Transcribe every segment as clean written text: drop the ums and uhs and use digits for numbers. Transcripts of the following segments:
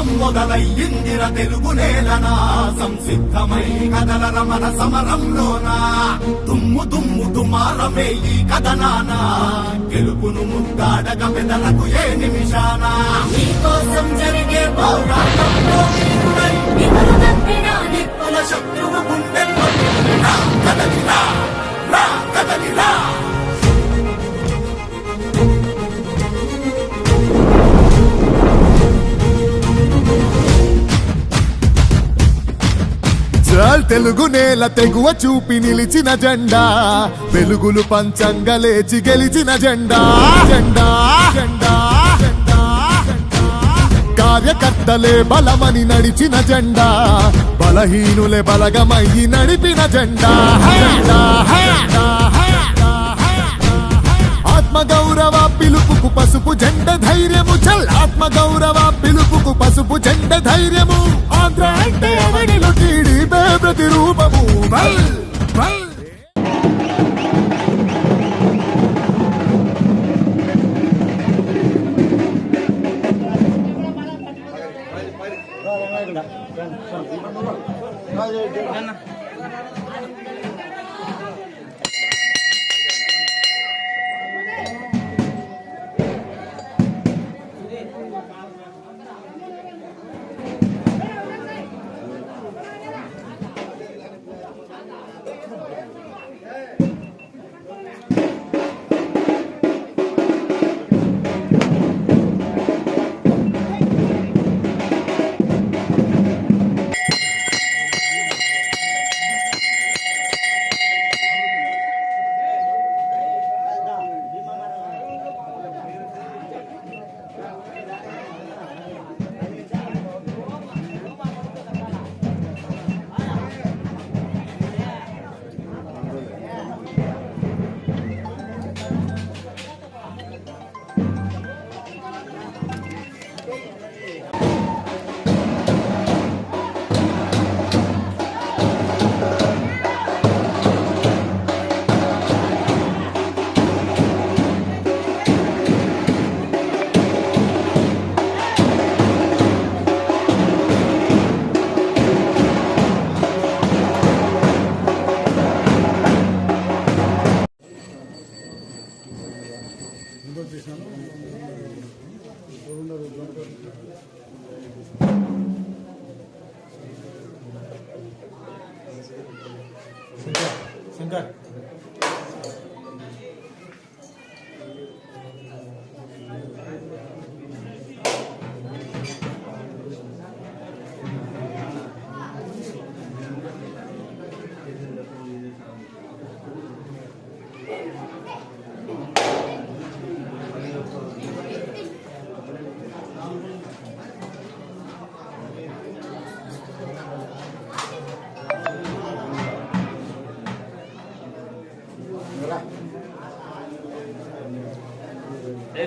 యుగం మొదలయ్యిందిర తెలుగు నేలనా సంసిద్ధమై కదలర మన సమరంలోనా దుమ్ము దుమ్ము దుమారమే ఈ కథనానా గెలుపును ముద్దాడగ బెదరకు ఏ నిమిషాన నీకోసం జరిగే పోరాటంలో వీరుడై నిన్ను తప్పిన నిప్పుల శత్రువు గుండెల్లో కదలిరా రా కదలిరా తెలుగు నేల తెగువ చూపి నిలిచిన జెండా వెలుగులు పంచంగా లేచి గెలిచిన జెండా జెండా జెండా కార్యకర్తలే బలమని నడిచిన జెండా బలహీనులే బలగమయ్యి నడిపిన జెండా ఆత్మగౌరవ పిలుపుకు పసుపు జెండ ధైర్యము చల్ ఆత్మగౌరవ పిలుపుకు పసుపు జెండ ధైర్యము ఆంధ్ర అంటే అవనిలో టీడీపీ ప్రతిరూపము బల్ బల్ శంకర్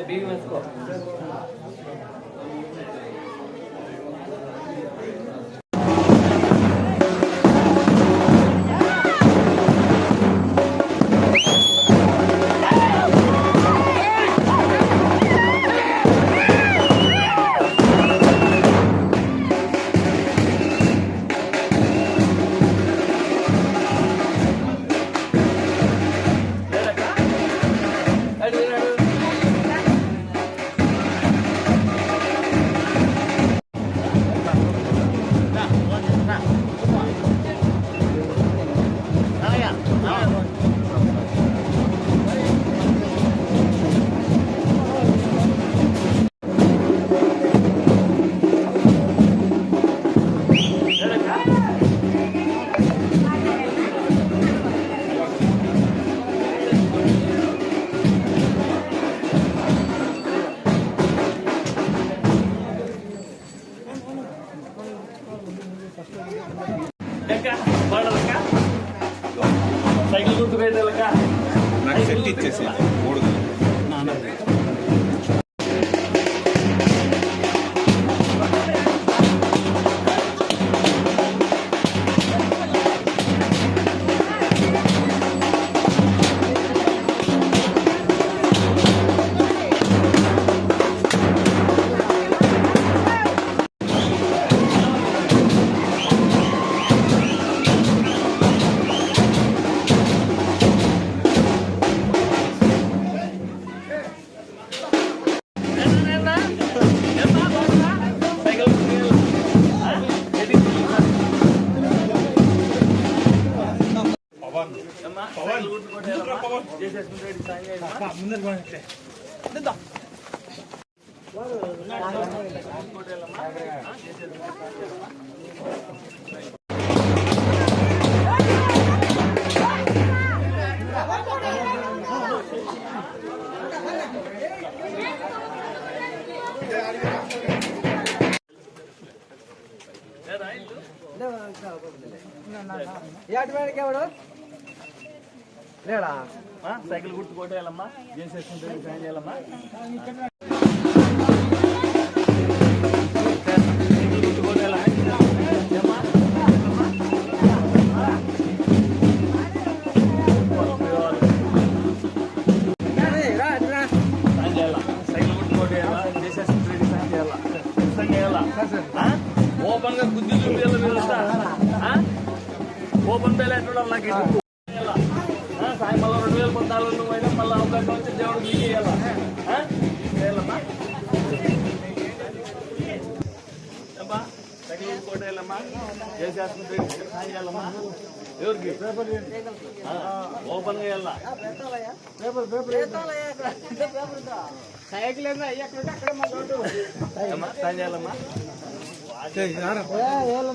big mascot. లేడా సైకిల్ గుర్తు కొట్టేయాలమ్మా చేసేసుకుంటే సాయం చేయాలమ్మా ఓపెన్ గా గుద్ది చూపించాలి ఓపెన్ పేలు ఎట్లా నాకు సాయంకాలం 2014 అయినా మళ్ళీ అవకాశం వచ్చి దేవుడు మీకు చేయాలమ్మా సైకిల్ కోట వెళ్ళమ్మా చేసేసుకుంటే సాయం చేయాలమ్మా ఎవరికి ఓపెన్ గా వెళ్ళా సైకిల్ సాయం చేయాలమ్మా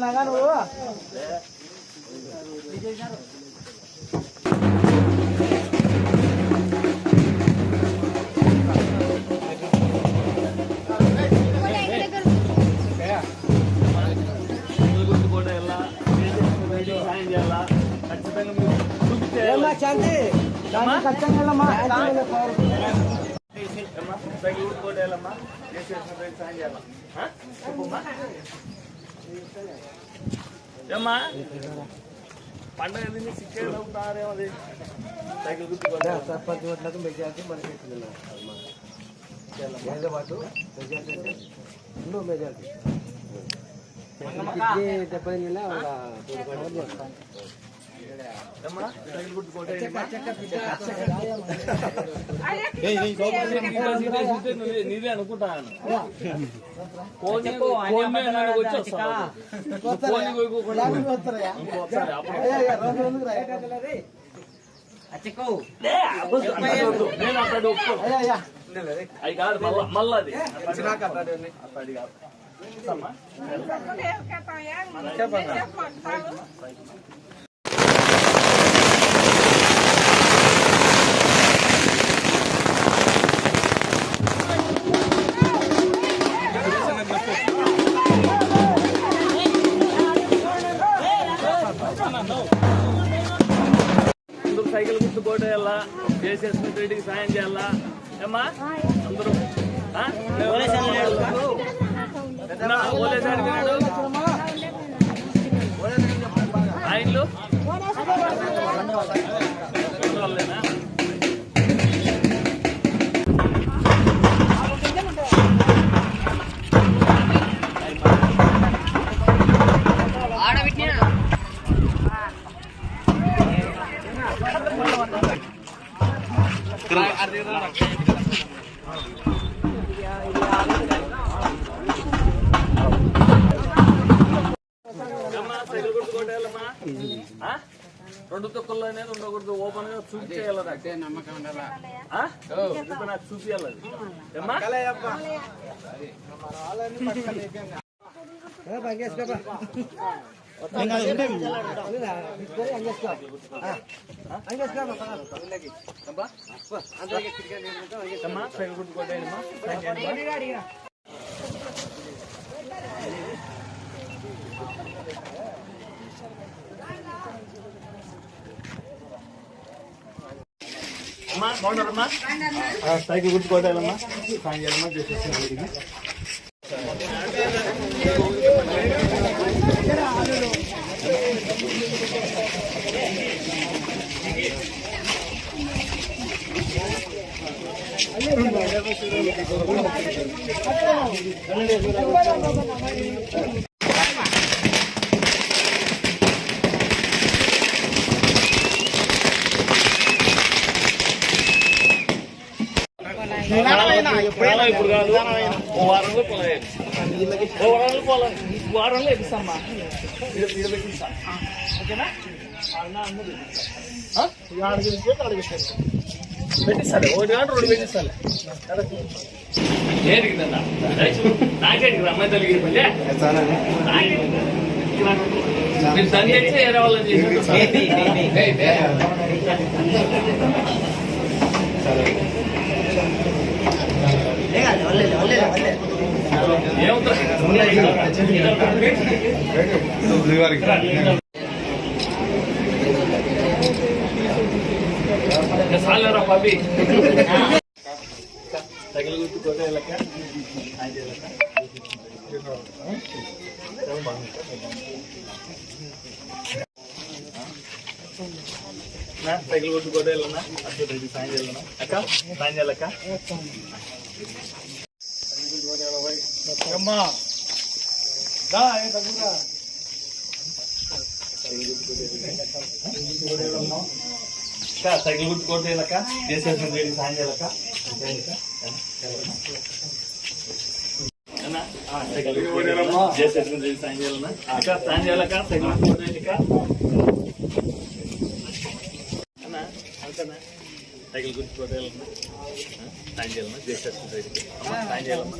నగా నువ్వు కూడా వెళ్ళా సాయం చేయాలా ఖచ్చితంగా మీరు చూపించేయాలి సైకిల్ కూడా వెళ్ళమ్మా చేసేసుకుంటే సాయం చేయాలా ఏమ్మా పండగ తిని సిక్కేది అవుతారేమో అది సైకిల్ గుర్తుకోండి సర్పంచ్ ఓట్లకు మెజార్టీ మనకి పాటు మెజార్టీ అంటే ఎన్నో మెజార్టీ 70 సైకిల్ గుర్తుకోండి నీదే అనుకుంటాను నేను అతడు అది కాదు మళ్ళీ అది కాదు సైకిల్ గుర్తు కొట్టేయాలా చేసేసుకుంటే ఇంటికి సాయం చేయాలా ఏమ్మా అందరూ ఆయనలు సైకిల్ గుర్తు కొట్టేయాలమ్మా రెండు తొక్కల్లోనే ఉండకూడదు ఓపెన్ గా చూపించేయాలి నమ్మకం ఉండాలా నాకు చూపించాలి సైకిల్ గుర్తు కొట్టేయాలమ్మా బాగున్నారమ్మా సైకిల్ గుర్తు కొట్టాలమ్మా సాయం చేయాలమ్మా చేసేసి ఇప్పుడు కాదు వారంలో పొలాలి వారంలో ఎక్కిస్తామ్మా పెట్టిస్తా ఓకేనా అడిగిస్తే పెట్టిస్తాలే, ఒకటి కాదు రెండు పెట్టిస్తాలే. ఏంటికి తిన్నా? నాకేంటికి రా, అమ్మాయి తల్లికి పల్లె మీరు తల్లి చేసి వేరే వాళ్ళని చేసి సాలేరా పబ్బి తగిలి గుర్తుకోతే లెక్క తగిలి గుర్తుకోతే వెళ్ళనా అటు సాయం చేయాలన్నా అక్క సాయం చేయాలక్క అమ్మా సైకిల్ గుర్తుకోతే లెక్క దేశం సాయం చేయాలక్క సాయం చేయాలన్నా అక్క సాయం చేయాలక్క సైకిల్ గుర్తుకోతే అన్నా అంతనా సైకిల్ గుర్తుకోతే వెళ్ళన్నా సాయం చేయాలన్నా దేశం సాయం చేయాలన్నా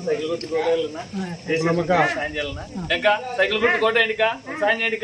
సైకిల్ గుర్తు కోటేయాలన్నా సాయం చేయాలన్నా ఇంకా సైకిల్ గుర్తు కోటేయండి సాయం చేయండి